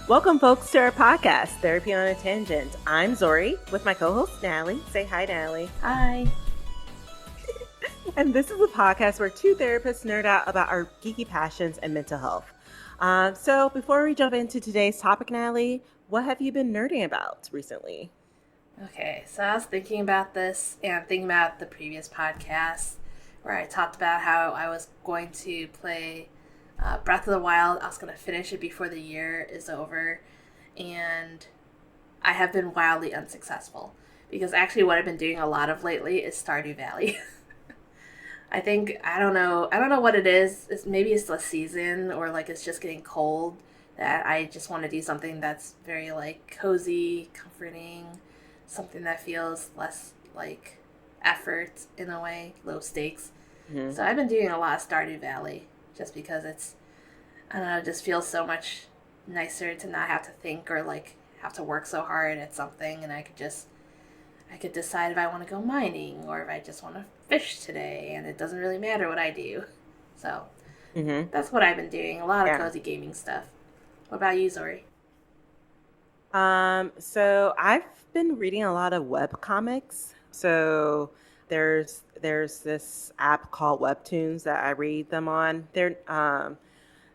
Welcome, folks, to our podcast, Therapy on a Tangent. I'm Zori with my co-host, Natalie. Say hi, Natalie. Hi. And this is a podcast where two therapists nerd out about our geeky passions and mental health. So before we jump into today's topic, Natalie, what have you been nerding about recently? Okay, so I was thinking about this and thinking about the previous podcast where I talked about how I was going to play Breath of the Wild. I was going to finish it before the year is over, and I have been wildly unsuccessful because actually what I've been doing a lot of lately is Stardew Valley. I don't know what it is. Maybe it's the season or like it's just getting cold that I just want to do something that's very like cozy, comforting, something that feels less like effort in a way, low stakes. Mm-hmm. So I've been doing a lot of Stardew Valley just because I don't know, it just feels so much nicer to not have to think or like have to work so hard at something, and I could decide if I want to go mining or if I just want to fish today, and it doesn't really matter what I do. So that's what I've been doing. A lot of cozy gaming stuff. What about you, Zori? So I've been reading a lot of web comics. So there's this app called Webtoons that I read them on.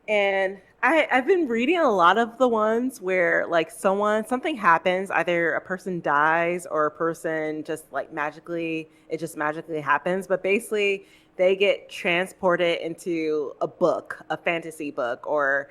And I've been reading a lot of the ones where like something happens, either a person dies or a person just like it just magically happens. But basically they get transported into a book, a fantasy book, or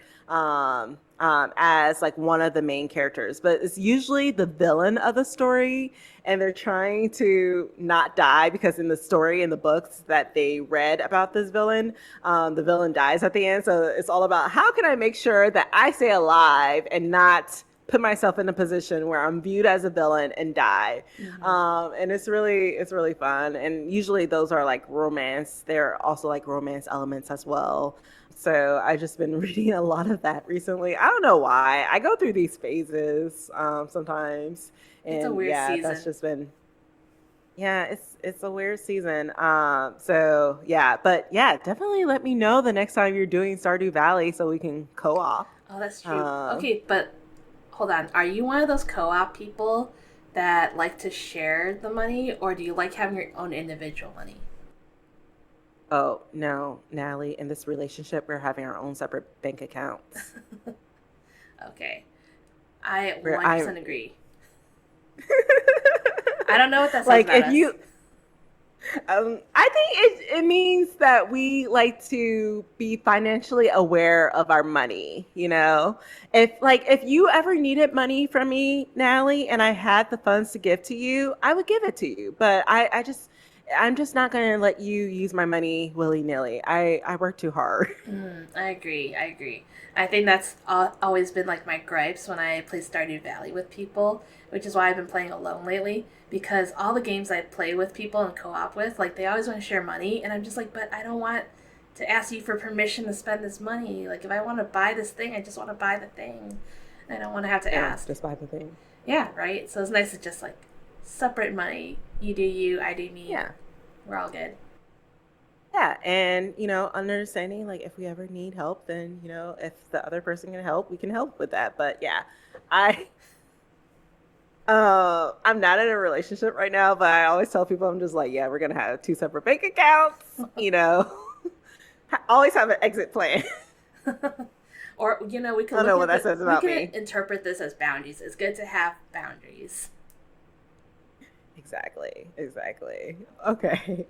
as like one of the main characters. But it's usually the villain of the story, and they're trying to not die because in the story in the books that they read about this villain, the villain dies at the end. So it's all about how can I make sure that I stay alive and not put myself in a position where I'm viewed as a villain and die. And it's really fun. And usually those are like romance. They're also like romance elements as well. So I've just been reading a lot of that recently. I don't know why. I go through these phases sometimes. It's a And weird yeah, season. that's just been it's a weird season. So yeah, but yeah, definitely let me know the next time you're doing Stardew Valley so we can co-op. Oh, that's true. Um, Okay, but hold on. Are you one of those co-op people that like to share the money, or do you like having your own individual money? oh no, Natalie, in this relationship, we're having our own separate bank accounts. Okay. I Where I 100% agree. I don't know what that says like about if us. you I think it means that we like to be financially aware of our money, you know? If you ever needed money from me, Natalie, and I had the funds to give to you, I would give it to you. But I'm just not gonna let you use my money willy-nilly. I work too hard. I agree. I agree. I think that's always been like my gripes when I play Stardew Valley with people, which is why I've been playing alone lately. Because all the games I play with people and co-op with, like they always want to share money, and I'm just like, but I don't want to ask you for permission to spend this money. Like if I want to buy this thing, I just want to buy the thing. I don't want to have to Yeah, ask. just buy the thing. Yeah, right. So it's nice to just like separate money. You do you, I do me. Yeah. We're all good. Yeah, and understanding like if we ever need help, then if the other person can help, we can help with that. But yeah, I I'm not in a relationship right now, but I always tell people I'm just like, yeah, we're gonna have two separate bank accounts. Always have an exit plan. Or we I can don't know look what at that says we about can me. interpret this as boundaries. It's good to have boundaries. Exactly. Okay.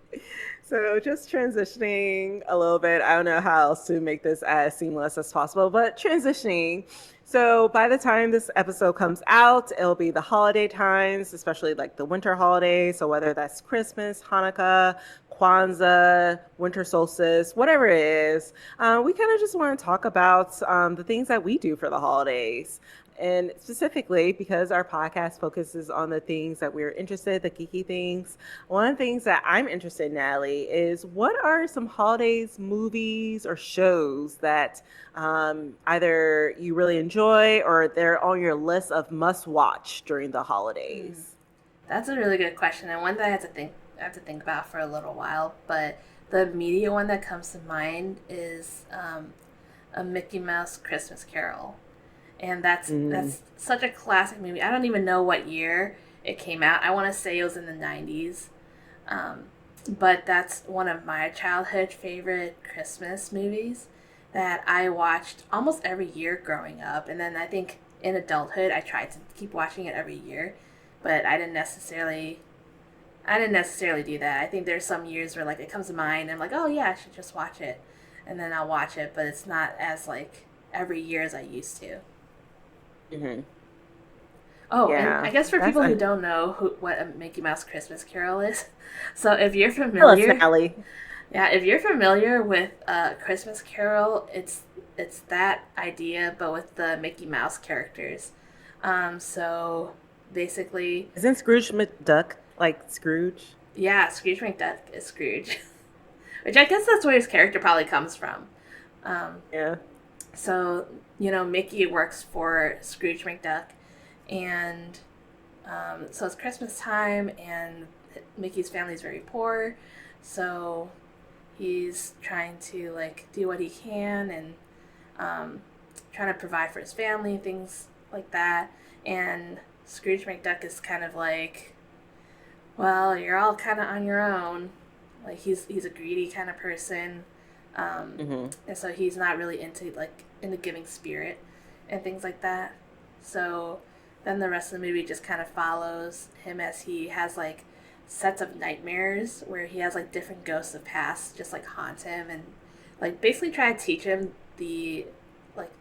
So just transitioning a little bit. I don't know how else to make this as seamless as possible, but transitioning. So by the time this episode comes out, it'll be the holiday times, especially like the winter holidays. So whether that's Christmas, Hanukkah, Kwanzaa, winter solstice, whatever it is, we kind of just want to talk about the things that we do for the holidays. And specifically, because our podcast focuses on the things that we're interested, the geeky things, one of the things that I'm interested in, Natalie, is what are some holidays, movies, or shows that either you really enjoy or they're on your list of must watch during the Mm, holidays? that's a really good question, and one that I have to think about for a little while. But the immediate one that comes to mind is a Mickey Mouse Christmas Carol. and that's such a classic movie. I don't even know what year it came out. I want to say it was in the 90s. Um, but that's one of my childhood favorite Christmas movies that I watched almost every year growing up. And then I think in adulthood, I tried to keep watching it every year, but I didn't necessarily do that. I think there's some years where like it comes to mind and I'm like, oh yeah, I should just watch it, and then I'll watch it, but it's not as like every year as I used to. Hmm. Oh, and I Yeah, guess for that's people who a don't know what a Mickey Mouse Christmas Carol is, so if you're tell us, familiar, Natalie. yeah, if you're familiar with Christmas Carol, it's that idea, but with the Mickey Mouse characters. So basically, Isn't Scrooge McDuck like Scrooge? yeah, Scrooge McDuck is Scrooge, which I guess that's where his character probably comes from. Um, Yeah. so Mickey works for Scrooge McDuck, and so it's Christmas time, and Mickey's family is very poor, so he's trying to like do what he can and um, trying to provide for his family, things like that. And Scrooge McDuck is kind of like, well, you're all kind of on your own. Like he's a greedy kind of person, Hmm. and so he's not really in the giving spirit and things like that. So then the rest of the movie just kind of follows him as he has like sets of nightmares where he has like different ghosts of past just like haunt him and like basically try to teach him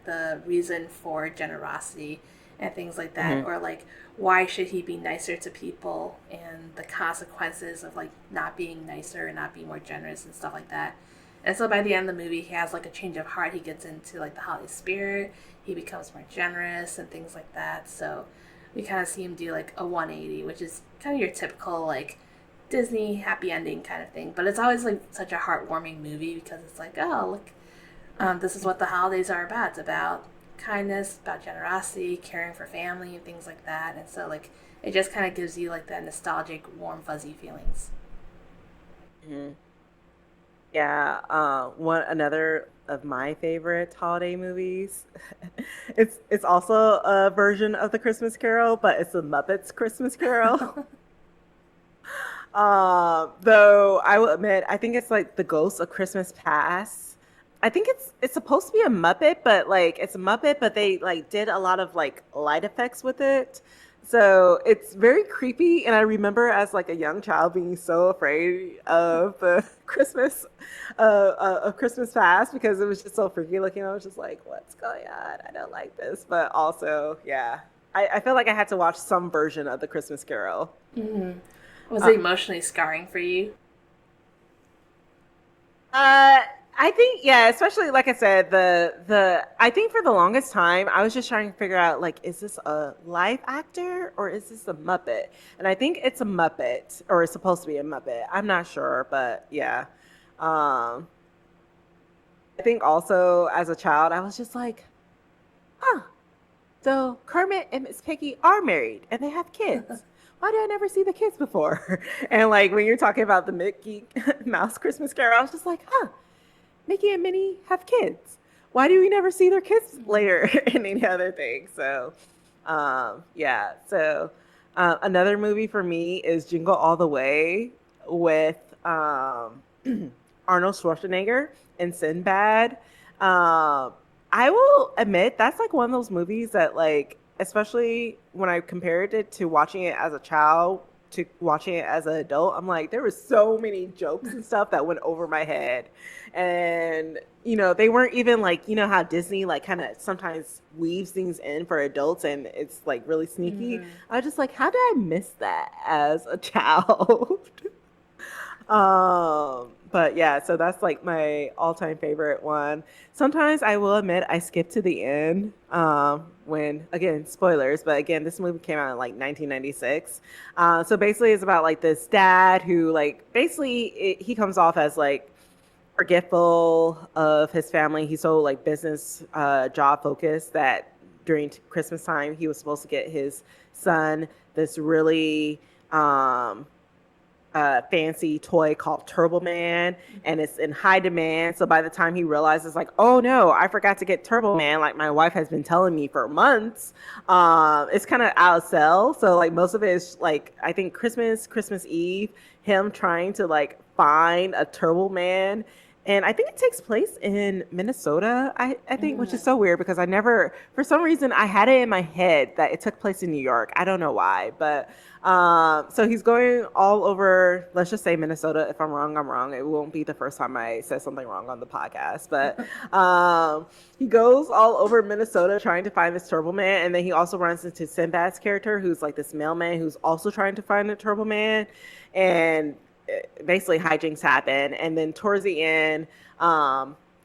the reason for generosity and things like that, Hmm. or like why should he be nicer to people and the consequences of like not being nicer and not being more generous and stuff like that. And so by the end of the movie he has like a change of heart. He gets into like the holiday spirit, he becomes more generous and things like that. So we kind of see him do like a 180, which is kind of your typical like Disney happy ending kind of thing. But it's always like such a heartwarming movie because it's like, oh, look, this is what the holidays are about. It's about kindness, about generosity, caring for family, and things like that. And so, like, it just kind of gives you like that nostalgic, warm, fuzzy feelings. Hmm. Yeah. One another of my favorite holiday movies. It's also a version of the Christmas Carol, but it's the Muppets Christmas Carol. Though I will admit, I think it's like the Ghost of Christmas Past. I think it's supposed to be a Muppet, but like it's a Muppet, but they like did a lot of like light effects with it. So it's very creepy. And I remember as like a young child being so afraid of the of Christmas Past because it was just so freaky looking. I was just like, what's going on? I don't like this. But also, yeah, I feel like I had to watch some version of the Christmas Carol. Mm-hmm. Was Uh, it emotionally scarring for you? Uh, I think yeah, especially like I said, the I think for the longest time I was just trying to figure out like, is this a live actor or is this a Muppet? And I think it's a Muppet or it's supposed to be a Muppet. I'm not sure, but yeah. Um, I think also as a child I was just like, huh. So Kermit and Miss Piggy are married and they have kids. Why did I never see the kids before? And like when you're talking about the Mickey Mouse Christmas Carol, I was just like, huh. Mickey and Minnie have kids. Why do we never see their kids Mm-hmm. later in any other thing? So, yeah. So, another movie for me is Jingle All the Way with Arnold Schwarzenegger and Sinbad. I will admit that's like one of those movies that, like, especially when I compared it to watching it as a child to watching it as an adult, I'm like, there were so many jokes and stuff that went over my head. And, they weren't even like, how Disney like kind of sometimes weaves things in for adults and it's like really sneaky. Mm-hmm. I was just like, how did I miss that as a child? But yeah, so that's like my all-time favorite one. Sometimes I will admit I skip to the end. When again, spoilers, but again, this movie came out in like 1996. So basically, it's about like this dad who like basically he comes off as like forgetful of his family. He's so like business job focused that during Christmas time he was supposed to get his son this really um fancy toy called Turbo Man, and it's in high demand. So by the time he realizes, like, oh no, I forgot to get Turbo Man, like my wife has been telling me for months, it's kind of out of sell. So like most of it is like I think Christmas Eve, him trying to like find a Turbo Man. And I think it takes place in Minnesota, I think, which is Mm. so weird because I never, for some reason, I had it in my head that it took place in New York. I don't know why, but so he's going all over, let's just say Minnesota. If I'm wrong, I'm wrong. It won't be the first time I say something wrong on the podcast, but he goes all over Minnesota trying to find this Turbo Man. And then he also runs into Sinbad's character, who's like this mailman who's also trying to find a Turbo Man. And basically hijinks happen. And then towards the end,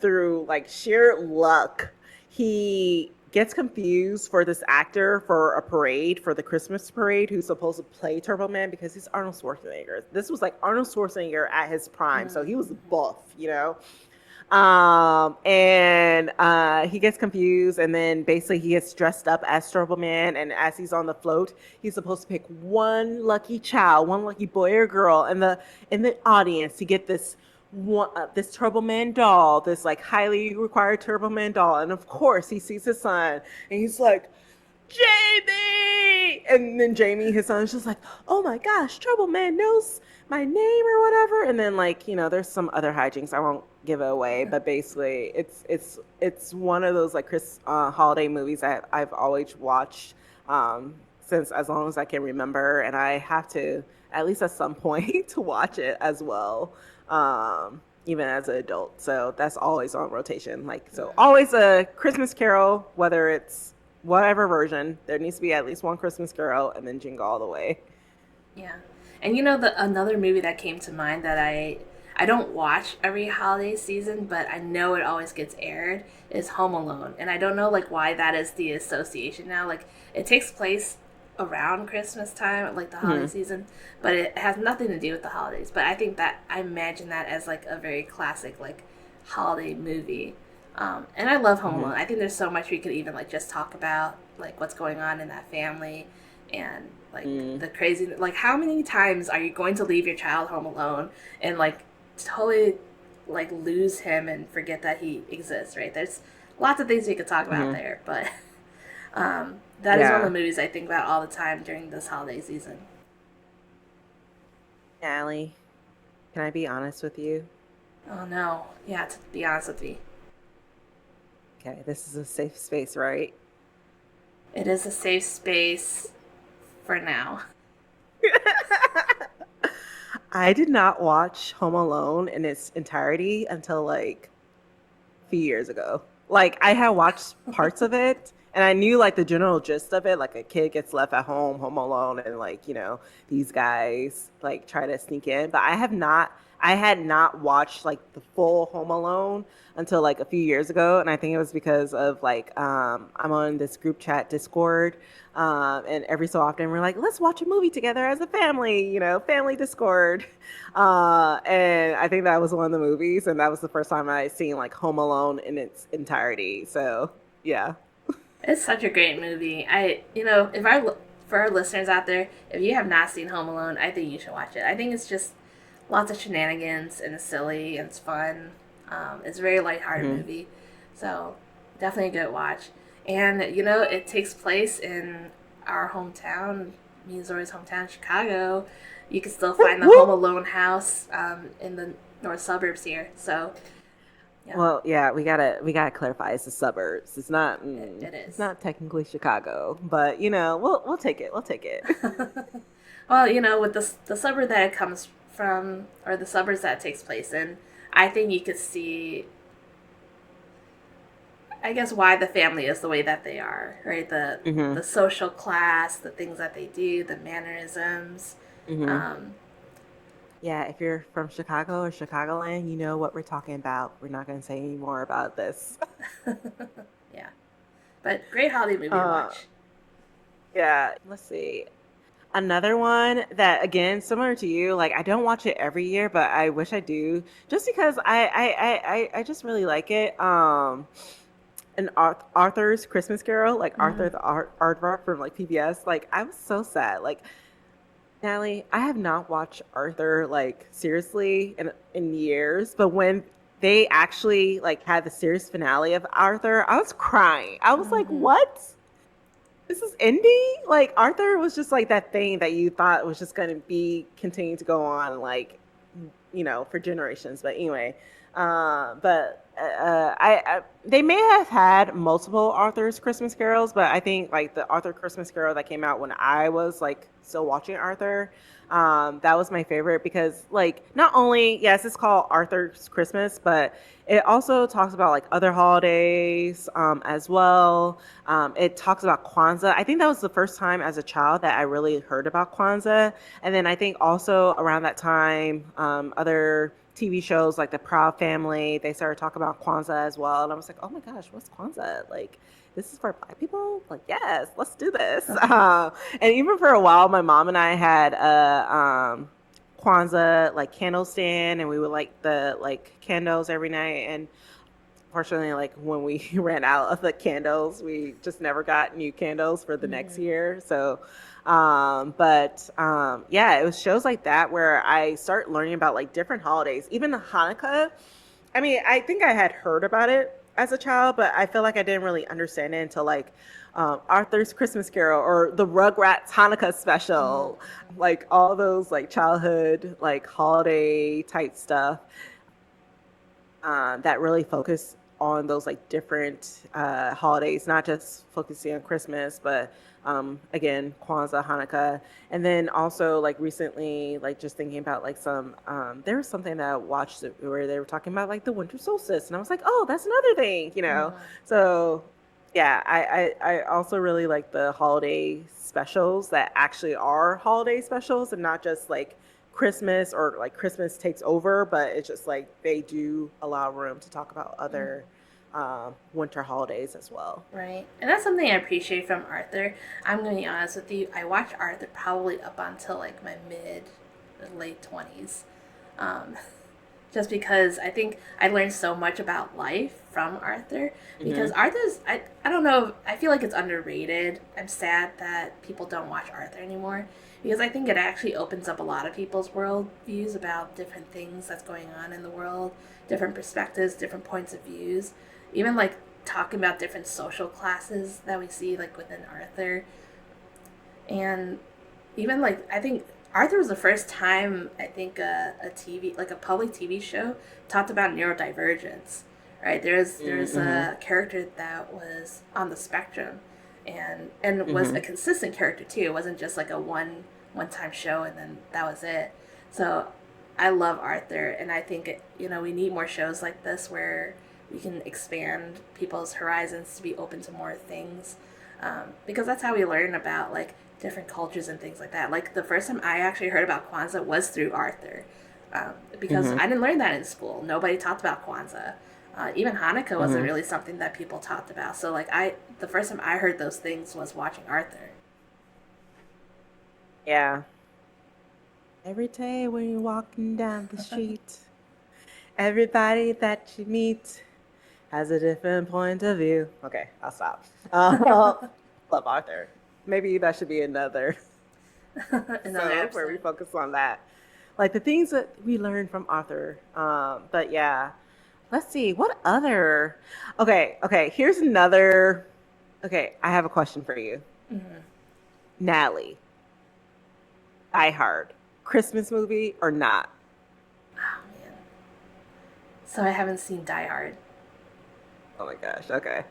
through like sheer luck, he gets confused for this actor for a parade, for the Christmas parade, who's supposed to play Turbo Man because he's Arnold Schwarzenegger. This was like Arnold Schwarzenegger at his prime, so he was buff, you know. And he gets confused, and then basically he gets dressed up as Turbo Man, and as he's on the float, he's supposed to pick one lucky child, one lucky boy or girl in the audience to get this Turbo Man doll, this like highly required Turbo Man doll. And of course he sees his son and he's like, Jamie! And then Jamie, his son, is just like, oh my gosh, Turbo Man knows my name or whatever. And then like, you know, there's some other hijinks. I won't give it away, but basically it's one of those like holiday movies that I've always watched since as long as I can remember, and I have to at least at some point to watch it as well, even as an adult. So that's always on rotation. Like, so always a Christmas Carol, whether it's whatever version, there needs to be at least one Christmas Carol, and then Jingle All the Way. Yeah. And you know, the another movie that came to mind that I don't watch every holiday season, but I know it always gets aired is Home Alone. And I don't know like why that is the association now. Like it takes place around Christmas time, like the holiday season, but it has nothing to do with the holidays. But I think that I imagine that as like a very classic like holiday movie. And I love Home Alone. I think there's so much we could even like just talk about like what's going on in that family and like the crazy like how many times are you going to leave your child home alone and like totally like lose him and forget that he exists, right? There's lots of things we could talk about there, but that is one of the movies I think about all the time during this holiday season. Allie, can I be honest with you? Oh no. Yeah, to be honest with me. Okay, this is a safe space, right? It is a safe space for now. I did not watch Home Alone in its entirety until like a few years ago. Like I had watched parts of it and I knew like the general gist of it, like a kid gets left at home alone, and like, you know, these guys like try to sneak in. But I had not watched like the full Home Alone until like a few years ago, and I think it was because of like I'm on this group chat Discord, and every so often we're like, let's watch a movie together as a family, you know, family Discord, and I think that was one of the movies, and that was the first time I seen like Home Alone in its entirety. So yeah. It's such a great movie. You know, if for our listeners out there, if you have not seen Home Alone, I think you should watch it. I think it's just lots of shenanigans and it's silly and it's fun. It's a very lighthearted movie, so definitely a good watch. And you know, it takes place in our hometown, me and Zori's hometown, Chicago. You can still find the Home Alone house in the north suburbs here. So yeah. Well, yeah, we gotta clarify. It's the suburbs. It's not. It is. It's not technically Chicago, but you know, we'll take it. We'll take it. Well, you know, with the suburb that it comes from, or the suburbs that it takes place in, I think you could see, I guess, why the family is the way that they are, right? The social class, the things that they do, the mannerisms. Yeah, if you're from Chicago or Chicagoland, you know what we're talking about. We're not gonna say any more about this. Yeah, but great holiday movie to watch. Yeah, let's see. Another one that, again, similar to you, like I don't watch it every year, but I wish I do, just because I just really like it. And Arthur's Christmas Carol, like Arthur the aardvark from like PBS. Like I was so sad. Like Natalie, I have not watched Arthur like seriously in years, but when they actually like had the series finale of Arthur, I was crying. I was like, Hmm. "What? This is ending?" Like Arthur was just like that thing that you thought was just going to be continuing to go on like for generations. But anyway, they may have had multiple Arthur's Christmas carols, but I think like the Arthur Christmas Carol that came out when I was like still watching Arthur, that was my favorite because like not only yes, it's called Arthur's Christmas, but it also talks about like other holidays as well. It talks about Kwanzaa. I think that was the first time as a child that I really heard about Kwanzaa. And then I think also around that time, other TV shows like The Proud Family, they started talking about Kwanzaa as well. And I was like, oh my gosh, what's Kwanzaa? Like, this is for Black people? Like, yes, let's do this. And even for a while, my mom and I had a Kwanzaa like candle stand, and we would light the like candles every night. And fortunately, like when we ran out of the candles, we just never got new candles for the next Hmm. year. So, yeah, it was shows like that where I start learning about like different holidays, even the Hanukkah. I mean, I think I had heard about it as a child, but I feel like I didn't really understand it until like Arthur's Christmas Carol or the Rugrats Hanukkah special, Hmm. like all those like childhood like holiday type stuff that really focus on those like different holidays, not just focusing on Christmas, but again, Kwanzaa, Hanukkah, and then also like recently, like just thinking about like some, there was something that I watched where they were talking about like the winter solstice, and I was like, oh, that's another thing. Hmm. So yeah, I also really like the holiday specials that actually are holiday specials and not just like Christmas or like Christmas takes over, but it's just like they do allow room to talk about other Hmm. winter holidays as well. Right. And that's something I appreciate from Arthur. I'm going to be honest with you. I watched Arthur probably up until like my mid, late 20s. Um, just because I think I learned so much about life from Arthur. Because Hmm. I don't know, I feel like it's underrated. I'm sad that people don't watch Arthur anymore. Because I think it actually opens up a lot of people's world views about different things that's going on in the world, different perspectives, different points of views. Even like talking about different social classes that we see like within Arthur. And even like I think Arthur was the first time I think a TV like a public TV show talked about neurodivergence. Right, there's Hmm. a character that was on the spectrum, and was a Hmm. consistent character too. It wasn't just like a one time show and then that was it. So I love Arthur, and I think we need more shows like this where we can expand people's horizons to be open to more things, because that's how we learn about like different cultures and things like that. Like the first time I actually heard about Kwanzaa was through Arthur, because Hmm. I didn't learn that in school. Nobody talked about Kwanzaa. Even Hanukkah wasn't Hmm. really something that people talked about. So the first time I heard those things was watching Arthur. Yeah. Every day when you're walking down the street, everybody that you meet has a different point of view. Okay, I'll stop. Love Arthur. Maybe that should be another Another episode where we episode. focus on that. Like the things that we learned from Arthur. But yeah, let's see. What other? Okay, here's another. Okay, I have a question for you. Mm-hmm. Natalie, Die Hard, Christmas movie or not? Oh man. So I haven't seen Die Hard. Oh my gosh, okay.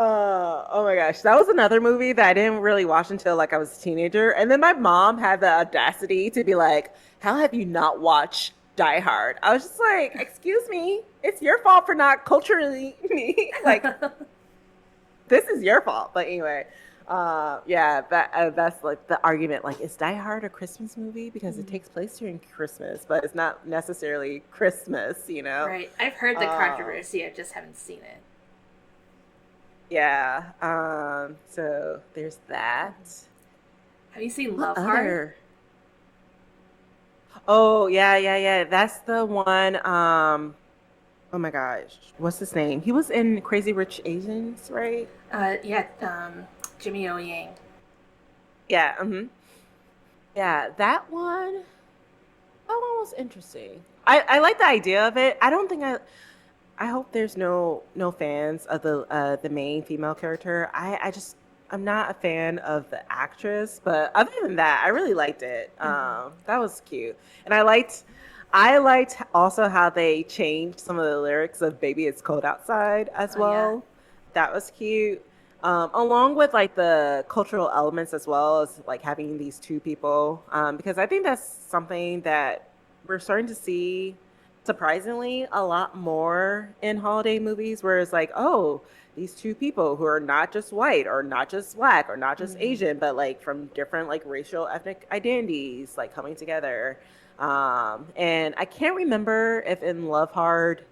Oh my gosh, that was another movie that I didn't really watch until like I was a teenager, and then my mom had the audacity to be like, "How have you not watched Die Hard?" I was just like, "Excuse me, it's your fault for not culturally me. Like, this is your fault." But anyway, yeah, that's like the argument. Like, is Die Hard a Christmas movie because it takes place during Christmas, but it's not necessarily Christmas. Right. I've heard the Um, controversy. I just haven't seen it. yeah. So there's that. Have you seen What Love Hard? other? Oh, yeah. That's the one. Oh my gosh, what's his name? He was in Crazy Rich Asians, right? Yeah. Jimmy O Yang. Yeah. Yeah, that one was interesting. I like the idea of it. I don't think I hope there's no fans of the main female character. I'm not a fan of the actress, but other than that, I really liked it. Hmm. That was cute, and I liked also how they changed some of the lyrics of "Baby It's Cold Outside" as Oh yeah. well. That was cute. Along with like the cultural elements as well as like having these two people, because I think that's something that we're starting to see surprisingly a lot more in holiday movies where it's like, oh, these two people who are not just white or not just black or not just Hmm. Asian, but like from different like racial ethnic identities like coming together. And I can't remember if in Love Hard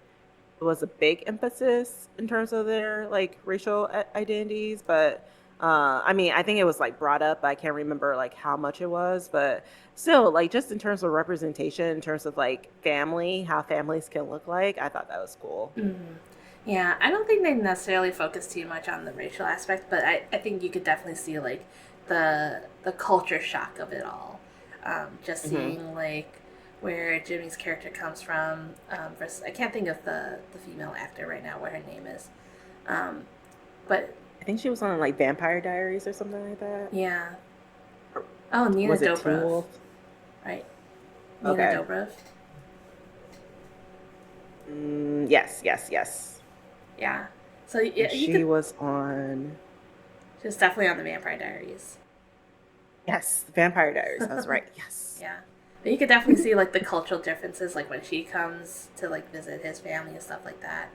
was a big emphasis in terms of their like racial identities, but I mean, I think it was like brought up, but I can't remember like how much it was, but still, like just in terms of representation, in terms of like family, how families can look like, I thought that was cool. Hmm. Yeah, I don't think they necessarily focus too much on the racial aspect, but I think you could definitely see like the culture shock of it all. Just Hmm. seeing like where Jimmy's character comes from. Versus, I can't think of the female actor right now, what her name is. Um, but I think she was on like Vampire Diaries or something like that. yeah. Or Oh, Nina was it Teen Dobrev, Wolf? right? Nina Okay. Dobrev. Yes, yes, yes. Yeah. So And yeah, you she could. was on, She was definitely on the Vampire Diaries. yes, Vampire Diaries. I was right. Yes. Yeah. But you could definitely see like the cultural differences, like when she comes to like visit his family and stuff like that.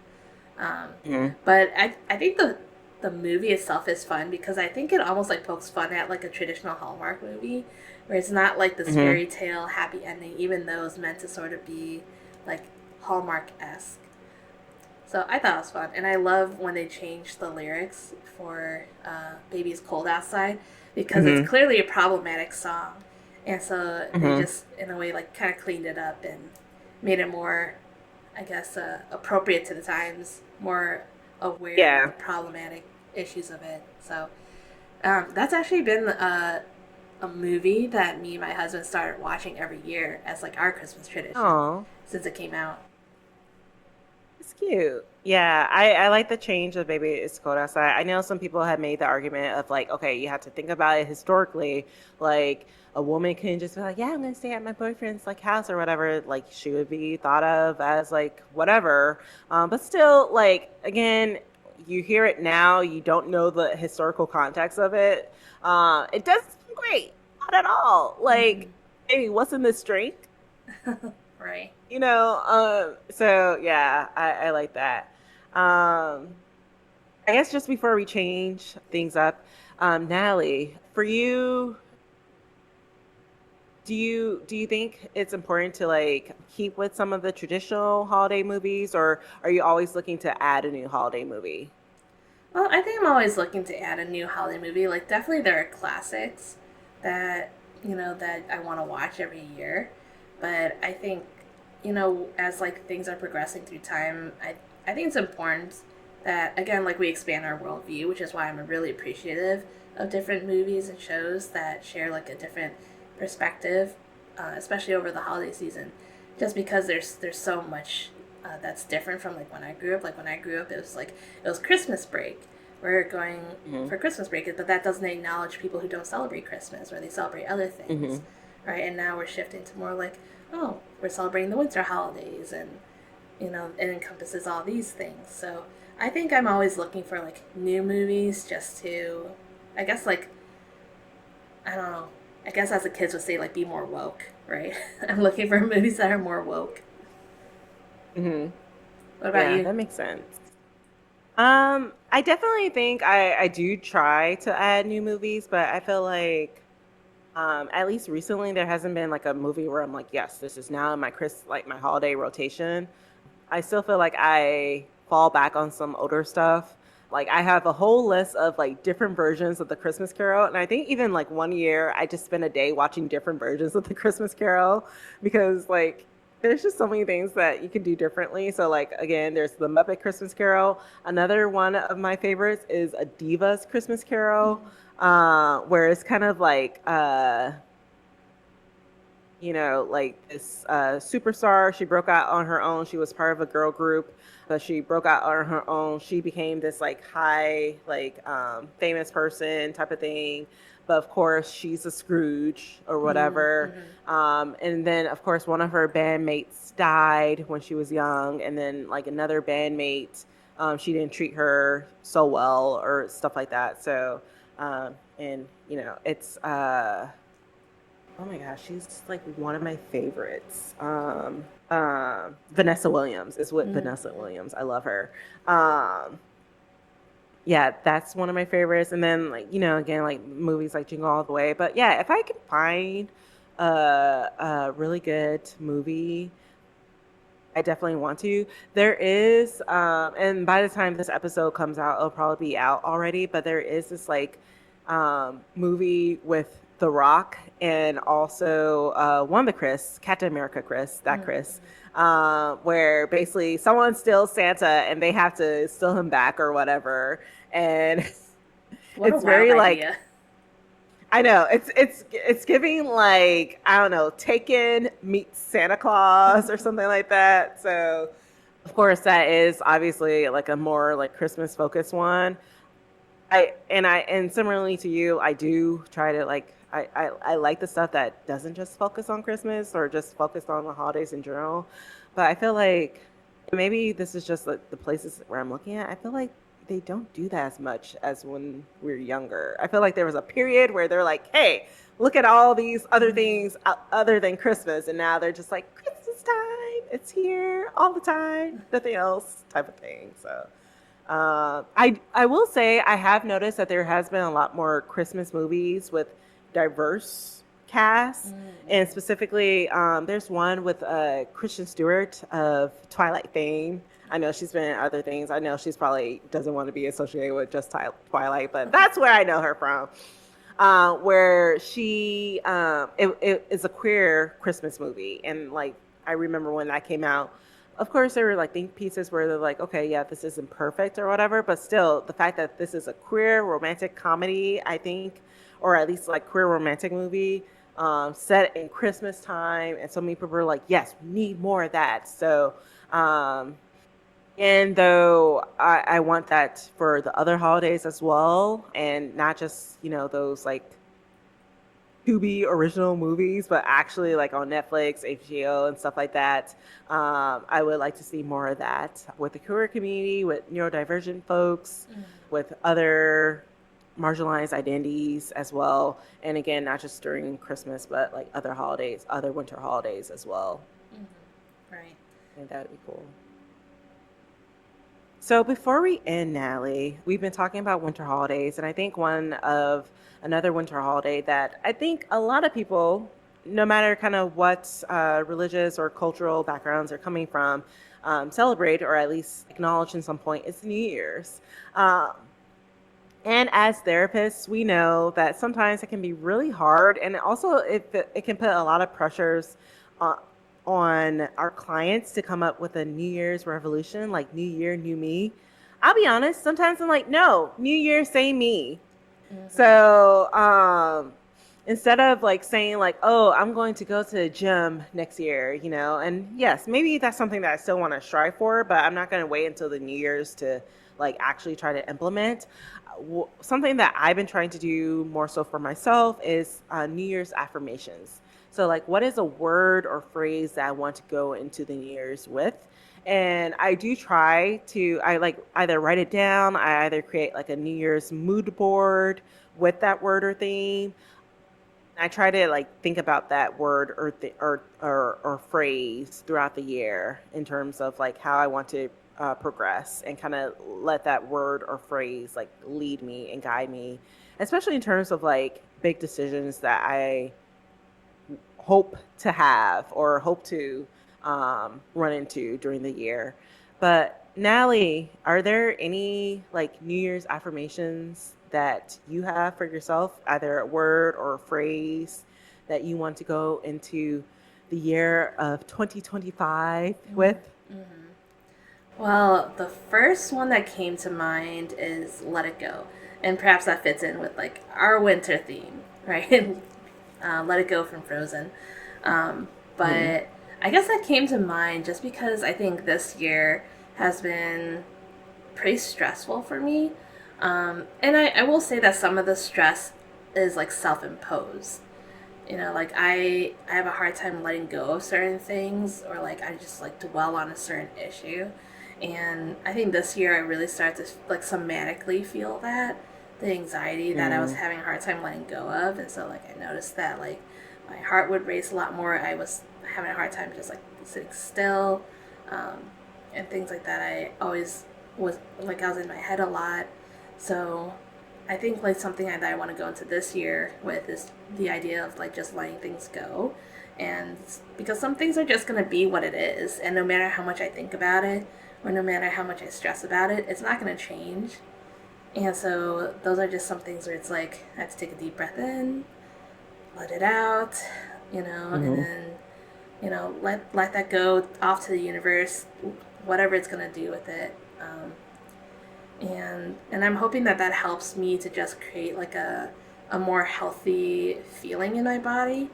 Um, Hmm. but I think the movie itself is fun because I think it almost like pokes fun at like a traditional Hallmark movie, where it's not like this Hmm. fairy tale happy ending, even though it's meant to sort of be like Hallmark esque. So I thought it was fun, and I love when they change the lyrics for "Baby's Cold Outside" because it's Hmm. clearly a problematic song, and so they Hmm. just, in a way, like kind of cleaned it up and made it more, I guess, appropriate to the times, more aware of the Yeah. problematic issues of it. So that's actually been a movie that me and my husband started watching every year as like our Christmas tradition Oh, since it came out. it's cute. Yeah, I like the change of Baby It's Cold Outside. I know some people have made the argument of like, okay, you have to think about it historically. Like a woman can just be like, yeah, I'm gonna stay at my boyfriend's like house or whatever. Like she would be thought of as like whatever. But still, like again, you hear it now, you don't know the historical context of it. It doesn't sound great, not at all. Like, Hmm. hey, what's in this drink? Right. So yeah, I like that. I guess just before we change things up, Natalie, for you, do you think it's important to like keep with some of the traditional holiday movies, or are you always looking to add a new holiday movie? Well, I think I'm always looking to add a new holiday movie. Like, definitely there are classics that, that I want to watch every year. But I think, as like things are progressing through time, I think it's important that, again, like we expand our worldview, which is why I'm really appreciative of different movies and shows that share like a different perspective, especially over the holiday season. Just because there's so much that's different from like when I grew up. Like when I grew up, it was like it was Christmas break. We're going Hmm. for Christmas break, but that doesn't acknowledge people who don't celebrate Christmas or they celebrate other things, Hmm. right? And now we're shifting to more like, oh, we're celebrating the winter holidays, and it encompasses all these things. So I think I'm always looking for like new movies just to, I guess like I don't know. I guess as the kids would say, like be more woke, right? I'm looking for movies that are more woke. Hmm. What about Yeah, you? that makes sense. I definitely think I do try to add new movies, but I feel like at least recently there hasn't been like a movie where I'm like, yes, this is now in my like my holiday rotation. I still feel like I fall back on some older stuff. Like I have a whole list of like different versions of the Christmas Carol, and I think even like one year I just spent a day watching different versions of the Christmas Carol because like there's just so many things that you can do differently. So like again, there's the Muppet Christmas Carol. Another one of my favorites is a Divas Christmas Carol. where it's kind of like like this superstar. She broke out on her own. She was part of a girl group, but she broke out on her own. She became this like high, like famous person type of thing. But of course, she's a Scrooge or whatever. Mm-hmm. And then, of course, one of her bandmates died when she was young. And then, like, another bandmate, she didn't treat her so well or stuff like that. So, and, it's oh my gosh, she's like one of my favorites. Vanessa Williams is what Vanessa Mm-hmm. Williams. I love her. Um, yeah, that's one of my favorites. And then like again like movies like Jingle All the Way. But yeah, if I can find a really good movie, I definitely want to. There is, and by the time this episode comes out, it'll probably be out already. But there is this like movie with The Rock and also one of the Chris, Captain America Chris, that Chris, Mm-hmm. where basically someone steals Santa and they have to steal him back or whatever. And What a it's wild very like idea. I know it's giving like I don't know Taken meets Santa Claus or something like that. So of course that is obviously like a more like Christmas focused one. And similarly to you, I do try to like I like the stuff that doesn't just focus on Christmas or just focus on the holidays in general. But I feel like maybe this is just like the places where I'm looking at. I feel like they don't do that as much as when we were younger. I feel like there was a period where they're like, "Hey, look at all these other Mm-hmm. things other than Christmas," and now they're just like, "Christmas time, it's here all the time, nothing else," type of thing. So. I will say I have noticed that there has been a lot more Christmas movies with diverse casts, and Mm-hmm. specifically, there's one with Kristen Stewart of Twilight fame. I know she's been in other things. I know she's probably doesn't want to be associated with just Twilight, but that's where I know her from. Where she it is a queer Christmas movie, and like I remember when that came out. Of course, there were like think pieces where they're like, okay, yeah, this isn't perfect or whatever, but still, the fact that this is a queer romantic comedy, I think, or at least like queer romantic movie, set in Christmas time, and so many people were like, yes, we need more of that. So, um, and though I want that for the other holidays as well, and not just those like Tubi original movies, but actually like on Netflix, HBO, and stuff like that. I would like to see more of that with the queer community, with neurodivergent folks, with other marginalized identities as well. And again, not just during Christmas, but like other holidays, other winter holidays as well. Mm-hmm. Right. I think that would be cool. So before we end, Natalie, we've been talking about winter holidays, and I think one of another winter holiday that I think a lot of people, no matter kind of what religious or cultural backgrounds they're coming from, celebrate or at least acknowledge in some point is New Year's. Um, and as therapists, we know that sometimes it can be really hard, and also it can put a lot of pressures on on our clients to come up with a New Year's revolution, like New Year, New Me. I'll be honest, sometimes I'm like, no, New Year, same me. Mm-hmm. So instead of like saying like, oh, I'm going to go to the gym next year, and yes, maybe that's something that I still want to strive for, but I'm not going to wait until the New Year's to like actually try to implement. Something that I've been trying to do more so for myself is New Year's affirmations. So like, what is a word or phrase that I want to go into the New Year's with? And I do try to, I like either write it down, I either create like a New Year's mood board with that word or theme. I try to like think about that word or phrase throughout the year in terms of like how I want to progress, and kind of let that word or phrase like lead me and guide me, especially in terms of like big decisions that I hope to have or hope to run into during the year. But Natalie, are there any like New Year's affirmations that you have for yourself, either a word or a phrase that you want to go into the year of 2025 with? Mm-hmm. Well, the first one that came to mind is let it go. And perhaps that fits in with like our winter theme, right? Let It Go from Frozen. Mhm. But I guess that came to mind just because I think this year has been pretty stressful for me. And I will say that some of the stress is like self imposed. You know, like I have a hard time letting go of certain things, or like I just like dwell on a certain issue. And I think this year I really started to like somatically feel that, the anxiety that I was Mhm. having a hard time letting go of. And so like I noticed that like my heart would race a lot more. I was having a hard time just like sitting still, um, and things like that. I always was like I was in my head a lot. So I think like something that I want to go into this year with is the idea of like just letting things go. And because some things are just going to be what it is, and no matter how much I think about it, or no matter how much I stress about it, it's not going to change. And so those are just some things where it's like I have to take a deep breath in, let it out, and Mhm. then let that go off to the universe, whatever it's going to do with it. And I'm hoping that that helps me to just create like a more healthy feeling in my body,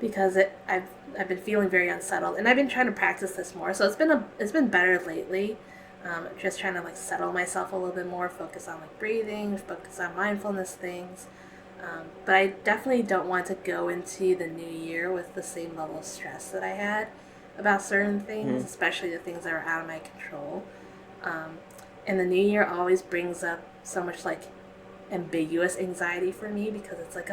because I've been feeling very unsettled, and I've been trying to practice this more. So it's been better lately. Just trying to like settle myself a little bit more, focus on like breathing, focus on mindfulness things. But I definitely don't want to go into the new year with the same level of stress that I had about certain things, Mhm. especially the things that are out of my control. Um, and the new year always brings up so much like ambiguous anxiety for me, because it's like,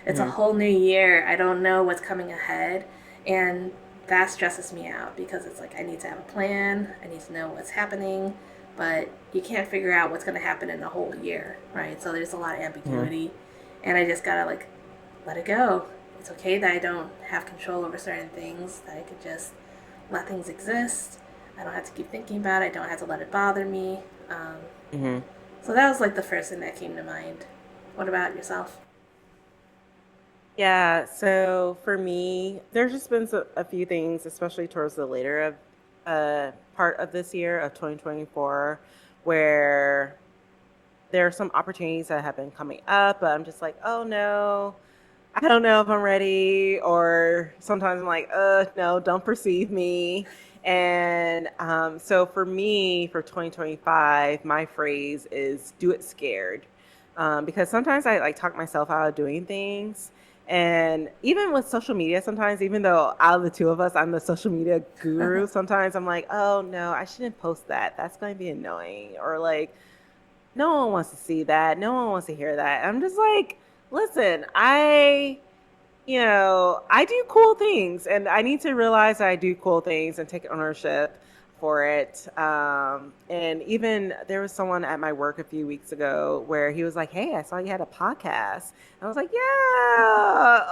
it's a Mhm. whole new year. I don't know what's coming ahead. And that stresses me out, because it's like I need to have a plan, I need to know what's happening, but you can't figure out what's going to happen in a whole year, right? So there's a lot of Mhm. ambiguity, and I just gotta like let it go. It's okay that I don't have control over certain things, that I could just let things exist. I don't have to keep thinking about it. I don't have to let it bother me. Um, Mhm. so that was like the first thing that came to mind. What about yourself? Yeah, so for me, there's just been a few things, especially towards the later of part of this year of 2024, where there are some opportunities that have been coming up, but I'm just like, oh no, I don't know if I'm ready. Or sometimes I'm like, no, don't perceive me. And so for me, for 2025, my phrase is do it scared. Because sometimes I like talk myself out of doing things. And even with social media, sometimes, even though out of the two of us, I'm the social media guru, sometimes I'm like, oh no, I shouldn't post that. That's going to be annoying. Or like, no one wants to see that. No one wants to hear that. I'm just like, listen, I do cool things and I need to realize that I do cool things and take ownership for it. And even there was someone at my work a few weeks ago where he was like, hey, I saw you had a podcast. I was like, yeah.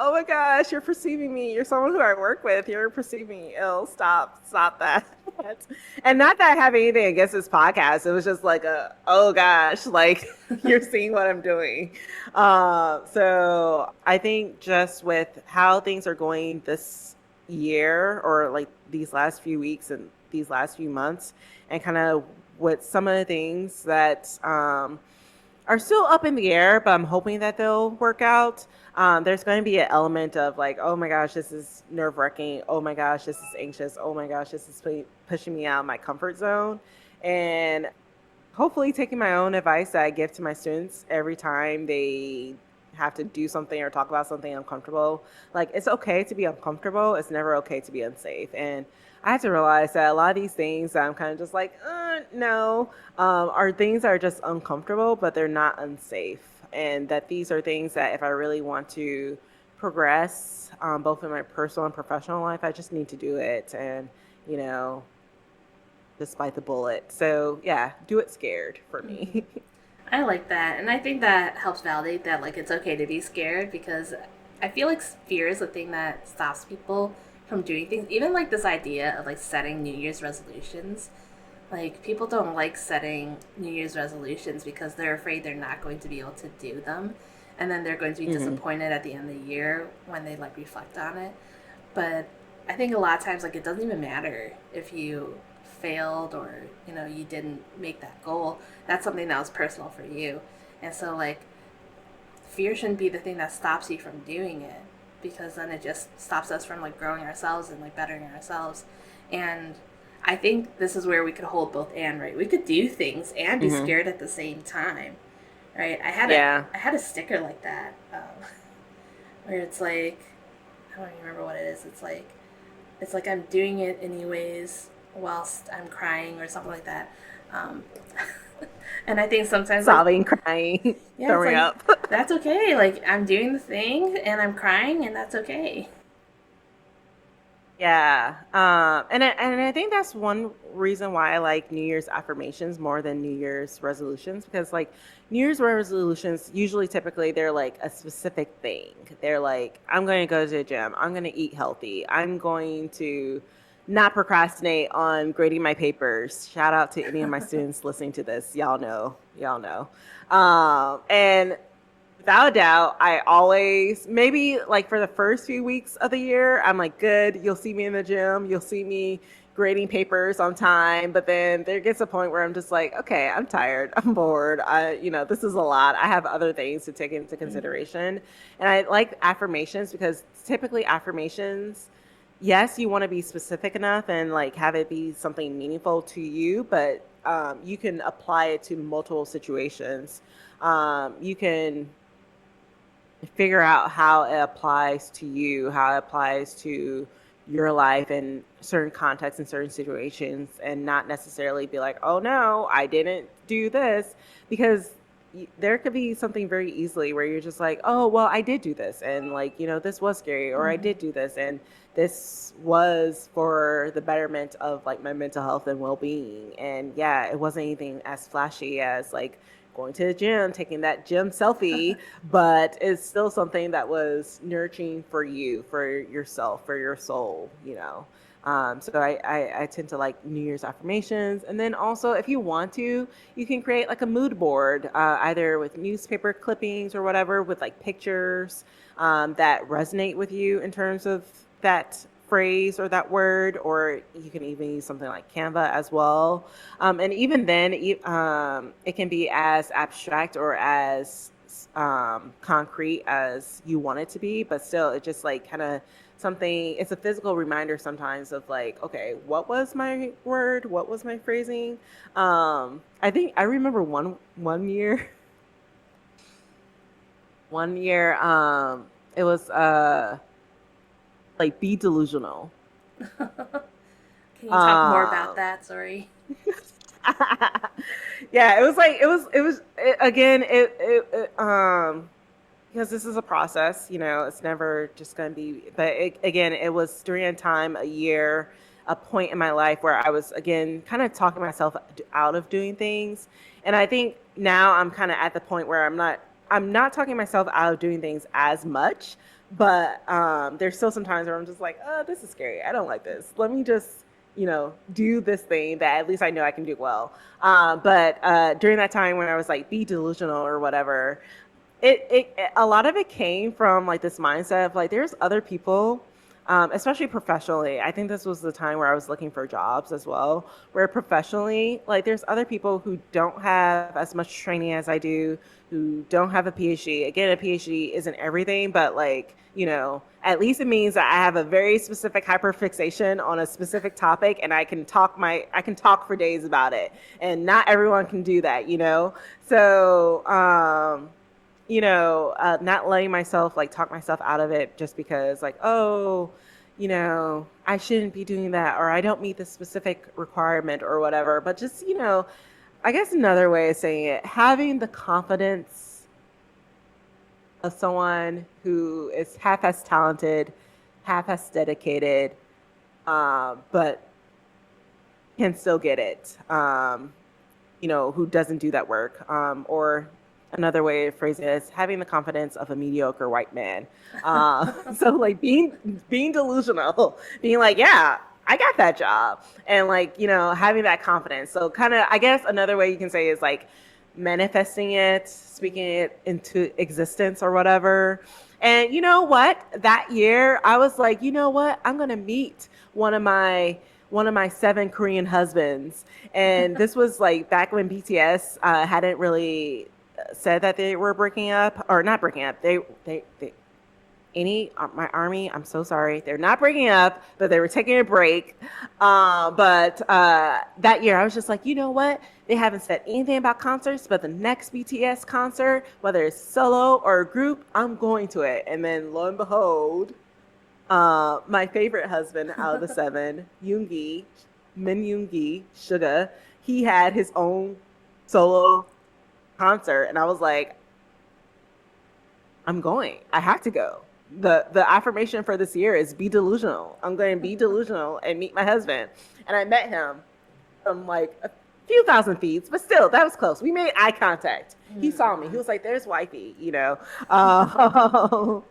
Oh my gosh, you're perceiving me. You're someone who I work with. You're perceiving me ill. Stop that. And not that I have anything against this podcast. It was just like oh gosh, like you're seeing what I'm doing. So I think just with how things are going this year, or like these last few weeks and these last few months, and kind of with some of the things that are still up in the air, but I'm hoping that they'll work out. There's going to be an element of like, oh my gosh, this is nerve wracking. Oh my gosh, this is anxious. Oh my gosh, this is pushing me out of my comfort zone. And hopefully taking my own advice that I give to my students every time they have to do something or talk about something uncomfortable. Like, it's okay to be uncomfortable. It's never okay to be unsafe. And I had to realize that a lot of these things that I'm kind of just like, no, are things that are just uncomfortable, but they're not unsafe. And that these are things that if I really want to progress, both in my personal and professional life, I just need to do it. And, you know, despite the bullet. So yeah, do it scared for Mm-hmm. me. I like that, and I think that helps validate that like it's okay to be scared, because I feel like fear is the thing that stops people from doing things. Even like this idea of like setting New Year's resolutions. Like people don't like setting New Year's resolutions because they're afraid they're not going to be able to do them, and then they're going to be Hmm. disappointed at the end of the year when they like reflect on it. But I think a lot of times like it doesn't even matter if you failed, or you didn't make that goal. That's something that was personal for you. And so, like, fear shouldn't be the thing that stops you from doing it, because then it just stops us from like growing ourselves and like bettering ourselves. And I think this is where we could hold both and, right? We could do things and be Mm-hmm. scared at the same time, right? Yeah. I had a sticker like that, where it's like, I don't even remember what it is. It's like I'm doing it anyways whilst I'm crying or something like that. Um, and I think sometimes, like, Sobbing, crying, yeah, it's throwing like, up. that's okay. Like, I'm doing the thing and I'm crying, and that's okay. Yeah. And I think that's one reason why I like New Year's affirmations more than New Year's resolutions, because like New Year's resolutions usually typically they're like a specific thing. They're like, I'm going to go to the gym, I'm going to eat healthy, I'm going to not procrastinate on grading my papers. Shout out to any of my students listening to this. Y'all know. Y'all know. And without a doubt, I always, maybe like for the first few weeks of the year, I'm like, good, you'll see me in the gym, you'll see me grading papers on time. But then there gets a point where I'm just like, okay, I'm tired, I'm bored. This is a lot. I have other things to take into Mm-hmm. consideration. And I like affirmations because typically affirmations, yes, you want to be specific enough and like have it be something meaningful to you, but you can apply it to multiple situations. You can figure out how it applies to you, how it applies to your life in certain contexts and certain situations, and not necessarily be like, oh no, I didn't do this. Because there could be something very easily where you're just like, oh, well, I did do this. And like, this was scary, or I Mm-hmm. did do this. And this was for the betterment of like my mental health and well being. And yeah, it wasn't anything as flashy as like, going to the gym, taking that gym selfie, but it's still something that was nurturing for you, for yourself, for your soul. So I tend to like New Year's affirmations. And then also, if you want to, you can create like a mood board, either with newspaper clippings or whatever, with like pictures that resonate with you in terms of that phrase or that word, or you can even use something like Canva as well. And even then, it can be as abstract or as concrete as you want it to be, but still, it just like kind of something. It's a physical reminder sometimes of like, okay, what was my word? What was my phrasing? I think I remember one year, one year, it was like be delusional. Can you talk more about Um, that? Sorry. yeah, it was like again because this is a process, it's never just going to be, but again, it was during a time, a year, a point in my life where I was again kind of talking myself out of doing things. And I think now I'm kind of at the point where I'm not talking myself out of doing things as much, but there's still some times where I'm just like, oh, this is scary, I don't like this, let me just do this thing that at least I know I can do well. But during that time when I was like, be delusional or whatever, a lot of it came from like this mindset of like, there's other people, especially professionally. I think this was the time where I was looking for jobs as well, where professionally, like, there's other people who don't have as much training as I do, who don't have a PhD. Again, a PhD isn't everything, but like, at least it means that I have a very specific hyperfixation on a specific topic, and I can talk for days about it. And not everyone can do that. So, not letting myself like talk myself out of it just because like, oh, I shouldn't be doing that, or I don't meet this specific requirement or whatever. But just, I guess another way of saying it, having the confidence of someone who is half as talented, half as dedicated, but can still get it. Who doesn't do that work. Or another way of phrasing it is having the confidence of a mediocre white man. So like being delusional, being like, yeah, I got that job, and like having that confidence. So kind of, I guess another way you can say is like manifesting it, speaking it into existence or whatever. And you know what? That year, I was like, you know what? I'm gonna meet one of my 7 Korean husbands. And this was like back when BTS hadn't really said that they were breaking up, or not breaking up. They any my army, I'm so sorry, they're not breaking up, but they were taking a break. But that year I was just like, you know what, they haven't said anything about concerts, but the next BTS concert, whether it's solo or a group, I'm going to it. And then lo and behold, my favorite husband out of the seven, Yoongi, Min Yoongi, Suga, he had his own solo concert, and I was like, I'm going. I have to go. The affirmation for this year is be delusional. I'm going to be delusional and meet my husband. And I met him from like a few thousand feet, but still, that was close. We made eye contact. He saw me. He was like, "There's wifey," you know. So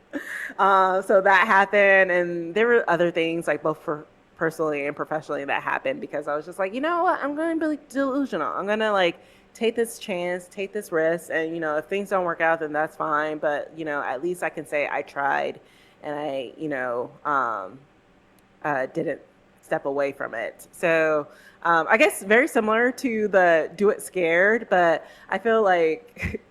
that happened, and there were other things like both for personally and professionally that happened because I was just like, you know what, I'm going to be delusional. I'm going to like take this chance, take this risk, and if things don't work out, then that's fine. But at least I can say I tried, and I didn't step away from it. So I guess very similar to the do it scared, but I feel like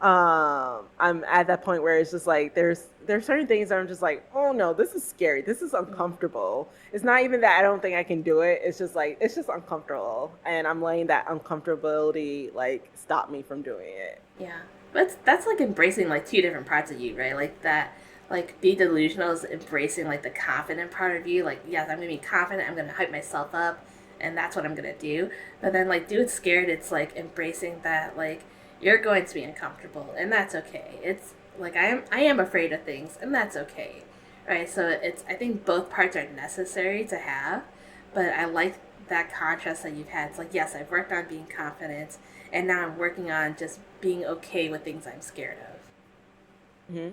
I'm at that point where it's just like there's certain things that I'm just like, oh no, this is scary, this is uncomfortable. It's not even that I don't think I can do it, it's just like it's just uncomfortable, and I'm letting that uncomfortability like stop me from doing it. Yeah, but that's like embracing like two different parts of you, right? Like that, like be delusional is embracing like the confident part of you. Like, yes, I'm gonna be confident, I'm gonna hype myself up, and that's what I'm gonna do. But then like do it scared, it's like embracing that like you're going to be uncomfortable, and that's okay. It's like I am afraid of things, and that's okay, right? So it's I think both parts are necessary to have, but I like that contrast that you've had. It's like, yes, I've worked on being confident, and now I'm working on just being okay with things I'm scared of. Hmm.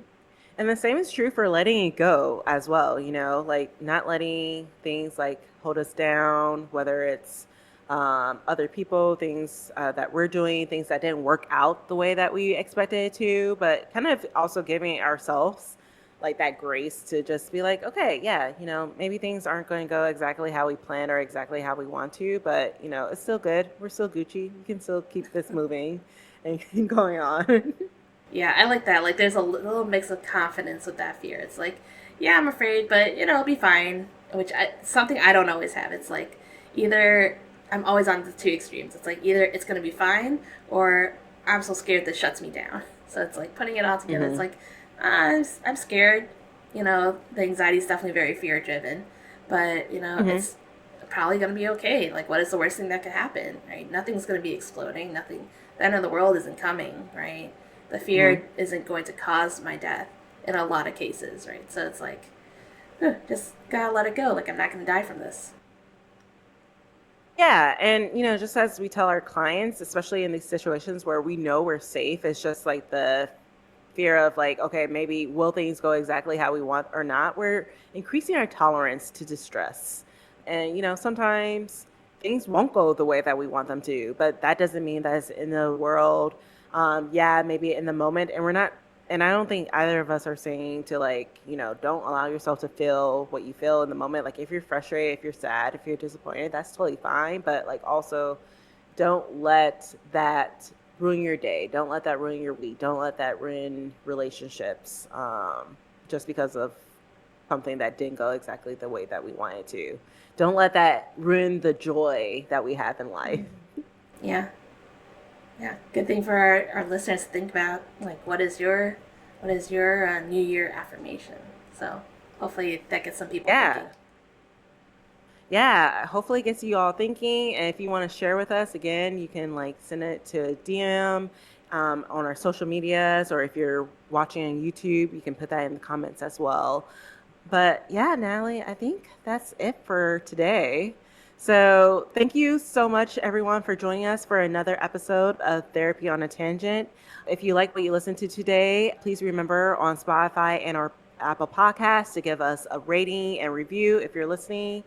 And the same is true for letting it go as well, like not letting things like hold us down, whether it's other people, things that we're doing, things that didn't work out the way that we expected it to, but kind of also giving ourselves like that grace to just be like, okay, yeah, maybe things aren't going to go exactly how we planned or exactly how we want to, but it's still good. We're still Gucci. We can still keep this moving and going on. Yeah, I like that. Like, there's a little mix of confidence with that fear. It's like, yeah, I'm afraid, but it'll be fine. Something I don't always have. It's like either I'm always on the two extremes. It's like either it's gonna be fine, or I'm so scared this shuts me down. So it's like putting it all together. It's Hmm. like I'm scared. The anxiety is definitely very fear driven, but Hmm. it's probably gonna be okay. Like, what is the worst thing that could happen? Right? Nothing's gonna be exploding. Nothing. The end of the world isn't coming. Right? The Hmm. fear isn't going to cause my death in a lot of cases, right? So it's like, just gotta let it go. Like, I'm not gonna die from this. Yeah, and just as we tell our clients, especially in these situations where we know we're safe, it's just like the fear of like, okay, maybe will things go exactly how we want or not? We're increasing our tolerance to distress. And sometimes things won't go the way that we want them to, but that doesn't mean that it's in the world. Yeah, maybe in the moment, and we're not. And I don't think either of us are saying to like, don't allow yourself to feel what you feel in the moment. Like if you're frustrated, if you're sad, if you're disappointed, that's totally fine. But like also don't let that ruin your day. Don't let that ruin your week. Don't let that ruin relationships just because of something that didn't go exactly the way that we wanted to. Don't let that ruin the joy that we have in life. Yeah, yeah. Good thing for our listeners to think about. Like, what is your New Year affirmation? So hopefully that gets some people thinking. Yeah. Yeah, hopefully it gets you all thinking. And if you want to share with us, again, you can like send it to DM on our social medias, or if you're watching on YouTube, you can put that in the comments as well. But yeah, Natalie, I think that's it for today. So thank you so much, everyone, for joining us for another episode of Therapy on a Tangent. If you like what you listened to today, please remember on Spotify and our Apple Podcasts to give us a rating and review if you're listening.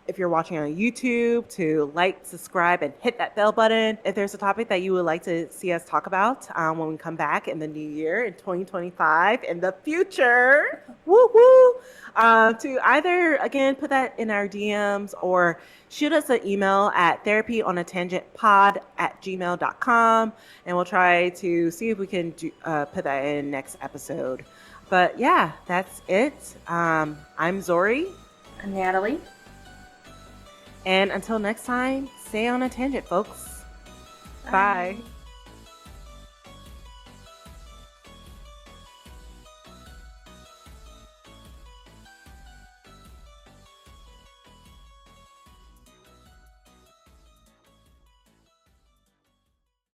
if you're watching on YouTube, to like, subscribe, and hit that bell button. If there's a topic that you would like to see us talk about when we come back in the new year in 2025, in the future, woo woo, to either, again, put that in our DMs or shoot us an email at therapyonatangentpod@gmail.com, and we'll try to see if we can put that in next episode. But yeah, that's it. I'm Zori. I'm Natalie. And until next time, stay on a tangent, folks. Bye.